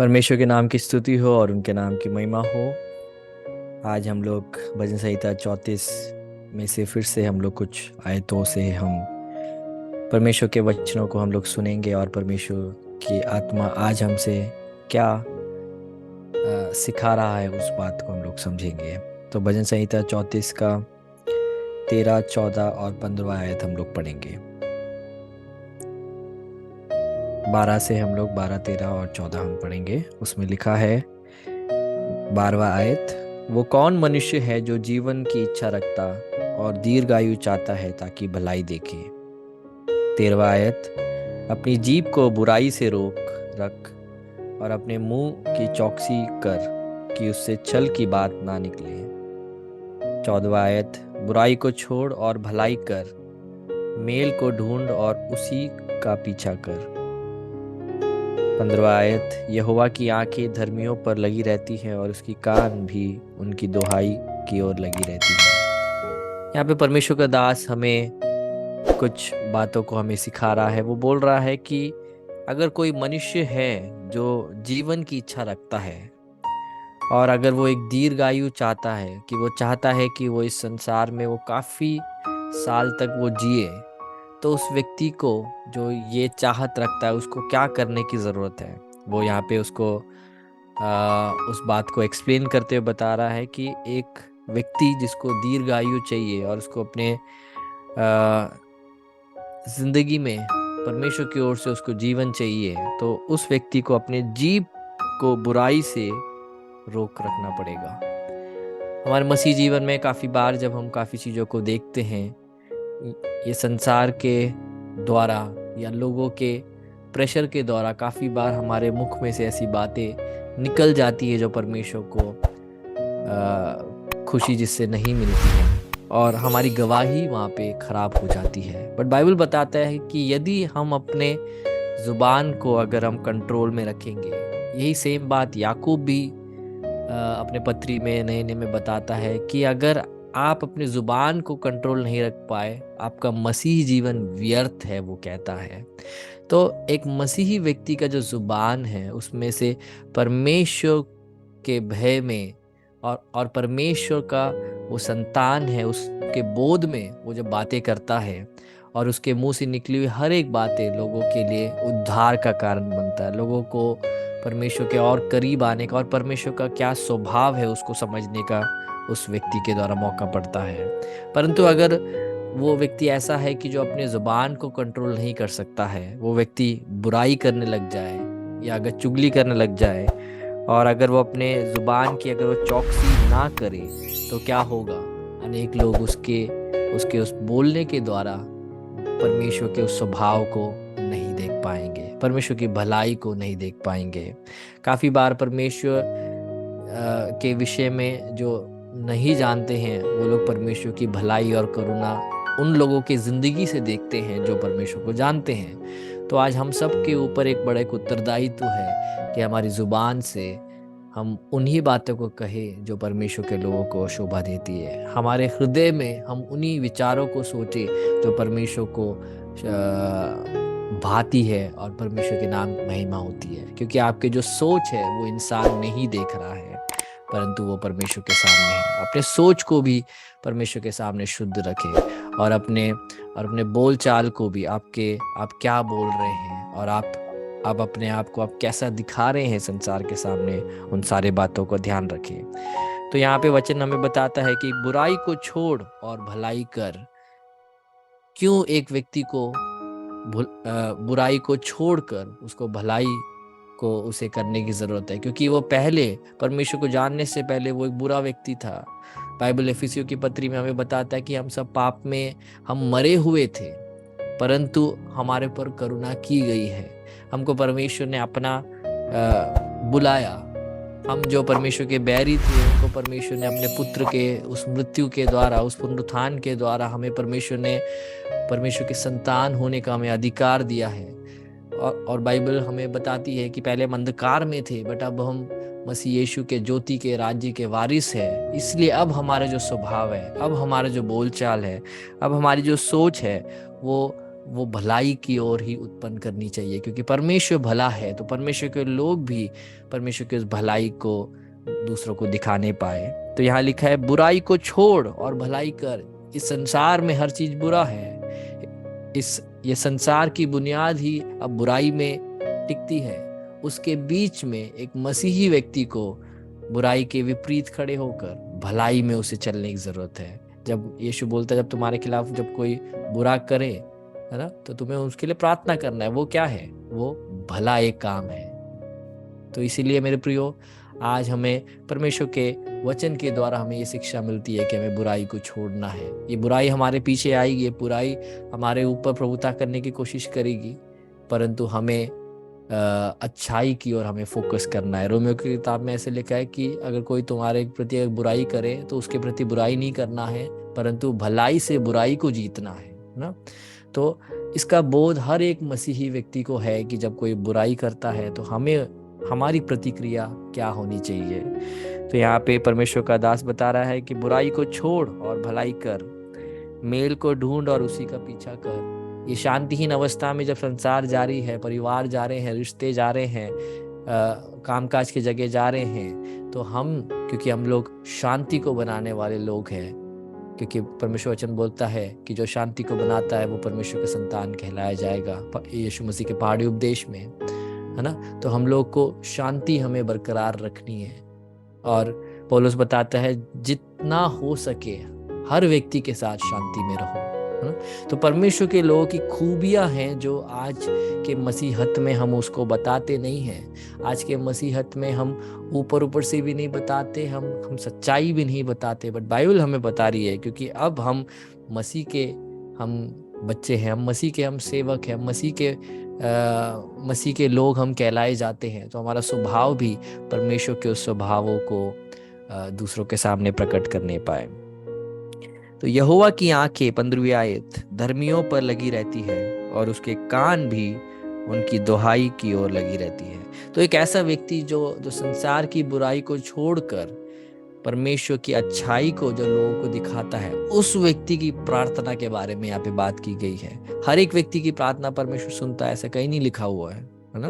परमेश्वर के नाम की स्तुति हो और उनके नाम की महिमा हो। आज हम लोग भजन संहिता 34 में से फिर से हम लोग कुछ आयतों से हम परमेश्वर के वचनों को हम लोग सुनेंगे और परमेश्वर की आत्मा आज हमसे क्या सिखा रहा है उस बात को हम लोग समझेंगे। तो भजन संहिता 34 का 13, 14 और 15 आयत हम लोग पढ़ेंगे। 12 से हम लोग 12, 13 और 14 हम पढ़ेंगे। उसमें लिखा है 12वां आयत, वो कौन मनुष्य है जो जीवन की इच्छा रखता और दीर्घायु चाहता है ताकि भलाई देखे। 13वां आयत, अपनी जीभ को बुराई से रोक रख और अपने मुंह की चौकसी कर कि उससे छल की बात ना निकले। 14वां आयत, बुराई को छोड़ और भलाई कर, मेल को ढूंढ और उसी का पीछा कर। 15वां आयत, यहोवा की आंखें धर्मियों पर लगी रहती हैं और उसकी कान भी उनकी दुहाई की ओर लगी रहती है। यहाँ पे परमेश्वर का दास हमें कुछ बातों को हमें सिखा रहा है। वो बोल रहा है कि अगर कोई मनुष्य है जो जीवन की इच्छा रखता है और अगर वो एक दीर्घायु चाहता है, कि वो चाहता है कि वो इस संसार में वो काफ़ी साल तक वो जिए, तो उस व्यक्ति को जो ये चाहत रखता है उसको क्या करने की ज़रूरत है। वो यहाँ पे उसको उस बात को एक्सप्लेन करते हुए बता रहा है कि एक व्यक्ति जिसको दीर्घायु चाहिए और उसको अपने जिंदगी में परमेश्वर की ओर से उसको जीवन चाहिए, तो उस व्यक्ति को अपने जीभ को बुराई से रोक रखना पड़ेगा। हमारे मसीह जीवन में काफ़ी बार जब हम काफ़ी चीज़ों को देखते हैं, ये संसार के द्वारा या लोगों के प्रेशर के द्वारा काफ़ी बार हमारे मुख में से ऐसी बातें निकल जाती है जो परमेश्वर को खुशी जिससे नहीं मिलती है और हमारी गवाही वहाँ पे खराब हो जाती है। बट बाइबल बताता है कि यदि हम अपने ज़ुबान को अगर हम कंट्रोल में रखेंगे, यही सेम बात याकूब भी अपने पत्री में नए नए में बताता है कि अगर आप अपने ज़ुबान को कंट्रोल नहीं रख पाए, आपका मसीही जीवन व्यर्थ है, वो कहता है। तो एक मसीही व्यक्ति का जो ज़ुबान है उसमें से परमेश्वर के भय में और परमेश्वर का वो संतान है, उसके बोध में वो जब बातें करता है और उसके मुंह से निकली हुई हर एक बातें लोगों के लिए उद्धार का कारण बनता है, लोगों को परमेश्वर के और करीब आने का और परमेश्वर का क्या स्वभाव है उसको समझने का उस व्यक्ति के द्वारा मौका पड़ता है। परंतु अगर वो व्यक्ति ऐसा है कि जो अपने जुबान को कंट्रोल नहीं कर सकता है, वो व्यक्ति बुराई करने लग जाए या अगर चुगली करने लग जाए और अगर वो अपने जुबान की अगर वो चौकसी ना करे, तो क्या होगा। अनेक लोग उसके उसके उस बोलने के द्वारा परमेश्वर के उस स्वभाव को नहीं देख पाएंगे, परमेश्वर की भलाई को नहीं देख पाएंगे। काफ़ी बार परमेश्वर के विषय में जो नहीं जानते हैं, वो लोग परमेश्वर की भलाई और करुणा उन लोगों की ज़िंदगी से देखते हैं जो परमेश्वर को जानते हैं। तो आज हम सब के ऊपर एक बड़ा एक उत्तरदायित्व है कि हमारी ज़ुबान से हम उन्हीं बातों को कहें जो परमेश्वर के लोगों को शोभा देती है। हमारे हृदय में हम उन्हीं विचारों को सोचें जो परमेश्वर को भाती है और परमेश्वर के नाम की महिमा होती है। क्योंकि आपके जो सोच है वो इंसान नहीं देख रहा है, परंतु वो परमेश्वर के सामने है। अपने सोच को भी परमेश्वर के सामने शुद्ध रखें और अपने बोल चाल को भी आप क्या बोल रहे हैं और आप अपने आप को आप कैसा दिखा रहे हैं संसार के सामने, उन सारे बातों को ध्यान रखें। तो यहाँ पे वचन हमें बताता है कि बुराई को छोड़ और भलाई कर। क्यों एक व्यक्ति को बुराई को छोड़कर उसको भलाई को उसे करने की जरूरत है? क्योंकि वो पहले परमेश्वर को जानने से पहले वो एक बुरा व्यक्ति था। बाइबल इफिसियों की पत्री में हमें बताता है कि हम सब पाप में हम मरे हुए थे, परंतु हमारे पर करुणा की गई है। हमको परमेश्वर ने अपना बुलाया। हम जो परमेश्वर के बैरी थे उनको परमेश्वर ने अपने पुत्र के उस मृत्यु के द्वारा, उस पुनरुत्थान के द्वारा हमें परमेश्वर के संतान होने का हमें अधिकार दिया है। और बाइबल हमें बताती है कि पहले हम अंधकार में थे, बट अब हम मसीह यीशु के ज्योति के राज्य के वारिस है। इसलिए अब हमारा जो स्वभाव है, अब हमारा जो बोलचाल है, अब हमारी जो सोच है, वो वो भलाई की ओर ही उत्पन्न करनी चाहिए, क्योंकि परमेश्वर भला है, तो परमेश्वर के लोग भी परमेश्वर के उस भलाई को दूसरों को दिखाने पाए। तो यहाँ लिखा है, बुराई को छोड़ और भलाई कर। इस संसार में हर चीज बुरा है। ये संसार की बुनियाद ही अब बुराई में टिकती है। उसके बीच में एक मसीही व्यक्ति को बुराई के विपरीत खड़े होकर भलाई में उसे चलने की जरूरत है। जब यीशु बोलता है, जब तुम्हारे खिलाफ जब कोई बुरा करे, है ना, तो तुम्हें उसके लिए प्रार्थना करना है। वो क्या है? वो भला एक काम है। तो इसीलिए मेरे प्रियो, आज हमें परमेश्वर के वचन के द्वारा हमें ये शिक्षा मिलती है कि हमें बुराई को छोड़ना है। ये बुराई हमारे पीछे आएगी, ये बुराई हमारे ऊपर प्रभुता करने की कोशिश करेगी, परंतु हमें अच्छाई की ओर हमें फोकस करना है। रोमियो की किताब में ऐसे लिखा है कि अगर कोई तुम्हारे प्रति अगर बुराई करे तो उसके प्रति बुराई नहीं करना है, परंतु भलाई से बुराई को जीतना है ना। तो इसका बोध हर एक मसीही व्यक्ति को है कि जब कोई बुराई करता है तो हमें हमारी प्रतिक्रिया क्या होनी चाहिए। तो यहाँ पे परमेश्वर का दास बता रहा है कि बुराई को छोड़ और भलाई कर, मेल को ढूंढ और उसी का पीछा कर। ये शांतिहीन अवस्था में जब संसार जारी है, परिवार जा रहे हैं, रिश्ते जा रहे हैं, कामकाज की जगह जा रहे हैं, तो क्योंकि हम लोग शांति को बनाने वाले लोग हैं, क्योंकि परमेश्वर वचन बोलता है कि जो शांति को बनाता है वो परमेश्वर के संतान कहलाया जाएगा, यीशु मसीह के पहाड़ी उपदेश में, है ना। तो हम लोग को शांति हमें बरकरार रखनी है। और पौलुस बताता है, जितना हो सके हर व्यक्ति के साथ शांति में रहो, है ना। तो परमेश्वर के लोगों की खूबियां हैं जो आज के मसीहत में हम उसको बताते नहीं हैं। आज के मसीहत में हम ऊपर से भी नहीं बताते, हम सच्चाई भी नहीं बताते, बट बाइबल हमें बता रही है, क्योंकि अब हम मसीह के हम बच्चे हैं, हम मसीह के हम सेवक हैं, मसीह के लोग हम कहलाए जाते हैं। तो हमारा स्वभाव भी परमेश्वर के उस स्वभावों को दूसरों के सामने प्रकट करने पाए। तो यहोवा की आंखें, 15वीं आयत, धर्मियों पर लगी रहती है और उसके कान भी उनकी दुहाई की ओर लगी रहती है। तो एक ऐसा व्यक्ति जो संसार की बुराई को छोड़कर परमेश्वर की अच्छाई को जो लोगों को दिखाता है, उस व्यक्ति की प्रार्थना के बारे में यहाँ पे बात की गई है। हर एक व्यक्ति की प्रार्थना परमेश्वर सुनता है, ऐसा कहीं नहीं लिखा हुआ है ना।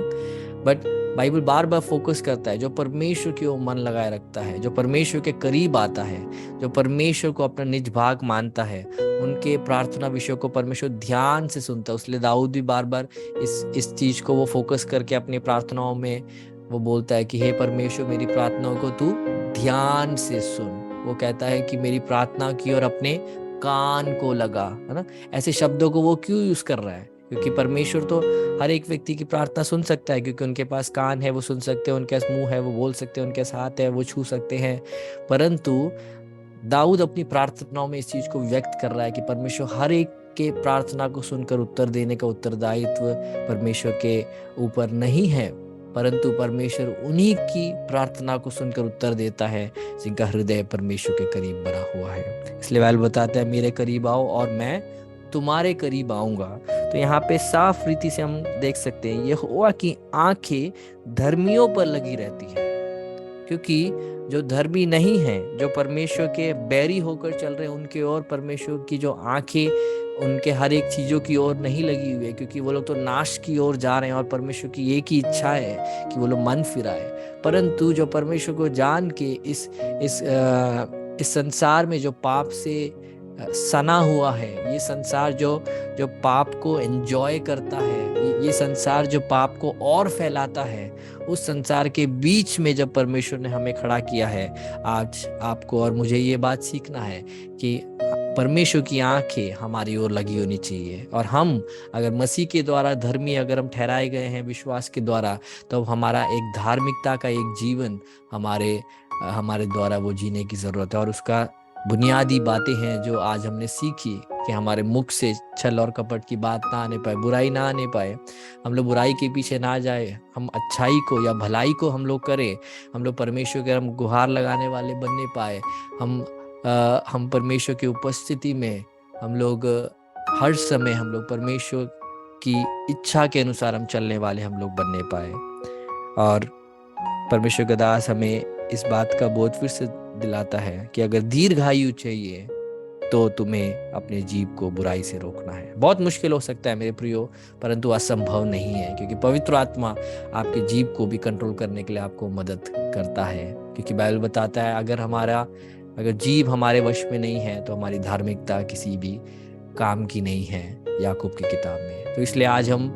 But Bible bar bar focus करता है, जो परमेश्वर की ओर मन लगाए रखता है, जो परमेश्वर के करीब आता है, जो परमेश्वर को अपना निज भाग मानता है, उनके प्रार्थना विषयों को परमेश्वर ध्यान से सुनता है। इसलिए दाऊद भी बार बार इस चीज को वो फोकस करके अपनी प्रार्थनाओं में वो बोलता है कि हे परमेश्वर, मेरी प्रार्थनाओं को तू ध्यान से सुन। वो कहता है कि मेरी प्रार्थना की और अपने कान को लगा, है ना। ऐसे शब्दों को वो क्यों यूज कर रहा है? क्योंकि परमेश्वर तो हर एक व्यक्ति की प्रार्थना सुन सकता है, क्योंकि उनके पास कान है, वो सुन सकते हैं, उनके पास मुंह है, वो बोल सकते हैं, उनके पास हाथ है, वो छू सकते हैं। परंतु दाऊद अपनी प्रार्थनाओं में इस चीज को व्यक्त कर रहा है कि परमेश्वर हर एक के प्रार्थना को सुनकर उत्तर देने का उत्तरदायित्व परमेश्वर के ऊपर नहीं है, परंतु परमेश्वर उन्हीं की प्रार्थना को सुनकर उत्तर देता है जिनका हृदय परमेश्वर के करीब बना हुआ है। इसलिए बाइबल बताता है, मेरे करीब आओ और मैं तुम्हारे करीब आऊंगा। तो यहाँ पे साफ रीति से हम देख सकते हैं, यहोवा की आंखें धर्मियों पर लगी रहती है, क्योंकि जो धर्मी नहीं है, जो परमेश्वर के बैरी होकर चल रहे हैं, उनके ओर परमेश्वर की जो आंखें उनके हर एक चीजों की ओर नहीं लगी हुई है, क्योंकि वो लोग तो नाश की ओर जा रहे हैं और परमेश्वर की एक ही इच्छा है कि वो लोग मन फिराए। परंतु जो परमेश्वर को जान के इस संसार में जो पाप से सना हुआ है, ये संसार जो पाप को एंजॉय करता है, ये संसार जो पाप को और फैलाता है, उस संसार के बीच में जब परमेश्वर ने हमें खड़ा किया है, आज आपको और मुझे ये बात सीखना है कि परमेश्वर की आंखें हमारी ओर लगी होनी चाहिए। और हम अगर मसीह के द्वारा धर्मी अगर हम ठहराए गए हैं विश्वास के द्वारा, तो हमारा एक धार्मिकता का एक जीवन हमारे द्वारा वो जीने की जरूरत है। और उसका बुनियादी बातें हैं जो आज हमने सीखी कि हमारे मुख से छल और कपट की बात ना आने पाए, बुराई ना आने पाए, हम लोग बुराई के पीछे ना जाए, हम अच्छाई को या भलाई को हम लोग करें, हम लोग परमेश्वर के हम गुहार लगाने वाले बनने पाए, हम परमेश्वर की उपस्थिति में हम लोग हर समय हम लोग परमेश्वर की इच्छा के अनुसार हम चलने वाले हम लोग बनने पाए। और परमेश्वर का दास हमें इस बात का बोध फिर से दिलाता है कि अगर दीर्घायु चाहिए तो तुम्हें अपने जीभ को बुराई से रोकना है। बहुत मुश्किल हो सकता है मेरे प्रियो, परंतु असंभव नहीं है, क्योंकि पवित्र आत्मा आपके जीभ को भी कंट्रोल करने के लिए आपको मदद करता है। क्योंकि बाइबल बताता है अगर जीभ हमारे वश में नहीं है तो हमारी धार्मिकता किसी भी काम की नहीं है, याकूब की किताब में। तो इसलिए आज हम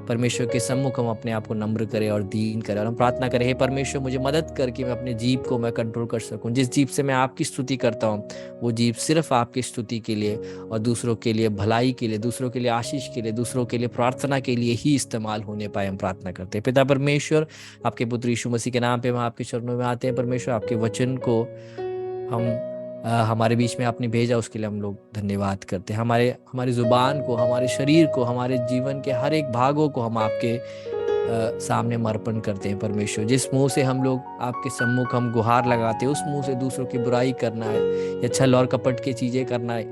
परमेश्वर के सम्मुख हम अपने आप को नम्र करें और दीन करें और हम प्रार्थना करें, हे परमेश्वर मुझे मदद कर कि मैं अपने जीभ को मैं कंट्रोल कर सकूं। जिस जीभ से मैं आपकी स्तुति करता हूं वो जीभ सिर्फ आपकी स्तुति के लिए और दूसरों के लिए भलाई के लिए, दूसरों के लिए आशीष के लिए, दूसरों के लिए प्रार्थना के लिए ही इस्तेमाल होने पाए। हम प्रार्थना करते हैं पिता परमेश्वर, आपके पुत्र यीशु मसीह के नाम पे हम आपके चरणों में आते हैं। परमेश्वर आपके वचन को हम हमारे बीच में आपने भेजा, उसके लिए हम लोग धन्यवाद करते हैं। हमारी जुबान को, हमारे शरीर को, हमारे जीवन के हर एक भागों को हम आपके सामने अर्पण करते हैं। परमेश्वर, जिस मुंह से हम लोग आपके सम्मुख हम गुहार लगाते हैं, उस मुंह से दूसरों की बुराई करना है या छल और कपट की चीजें करना है,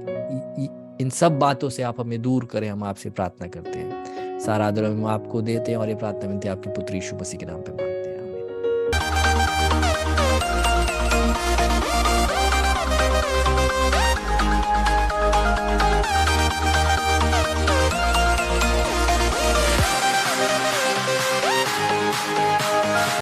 इन सब बातों से आप हमें दूर करें, हम आपसे प्रार्थना करते हैं। सारा आदर हम आपको देते हैं और ये प्रार्थना विनती आपके पुत्र यीशु मसीह के नाम पे मांगते हैं।